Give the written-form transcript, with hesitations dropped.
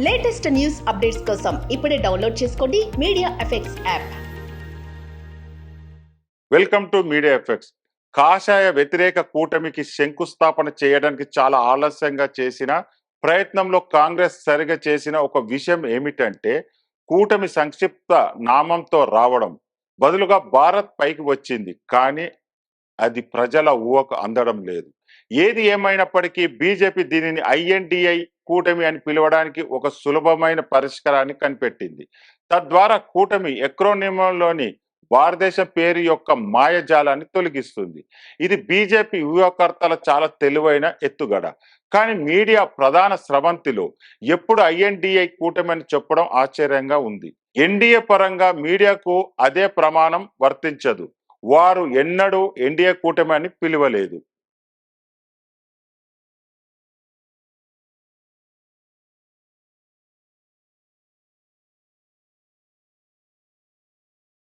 Latest news updates కోసం ఇప్పుడే download చేసుకోండి media effects app. Welcome to media effects. కాషాయ వ్యతిరేక కూటమికి శంకుస్థాపన చేయడానికి చాలా ఆలస్యంగా చేసిన ప్రయత్నంలో కాంగ్రెస్ సరిగా చేసిన ఒక విషయం ఏమిటంటే కూటమి సంక్షిప్త నామంతో రావడం. బదులుగా భారత్ పైకి వచ్చింది, కానీ అది ప్రజల ఊహకు అందడం లేదు. ఏది ఏమైనప్పటికీ బీజేపీ దీనిని ఐఎన్డిఐ కూటమి అని పిలవడానికి ఒక సులభమైన పరిష్కారాన్ని కనిపెట్టింది. తద్వారా కూటమి ఎక్రోనిమంలోని భారతదేశం పేరు యొక్క మాయజాలాన్ని తొలగిస్తుంది. ఇది బీజేపీ వ్యూహకర్తల చాలా తెలివైన ఎత్తుగడ. కానీ మీడియా ప్రధాన స్రవంతిలో ఎప్పుడు ఐఎన్డిఐ కూటమి అని చెప్పడం ఆశ్చర్యంగా ఉంది. ఎన్డీఏ పరంగా మీడియాకు అదే ప్రమాణం వర్తించదు. వారు ఎన్నడూ ఎన్డీఏ కూటమి అని పిలవలేదు.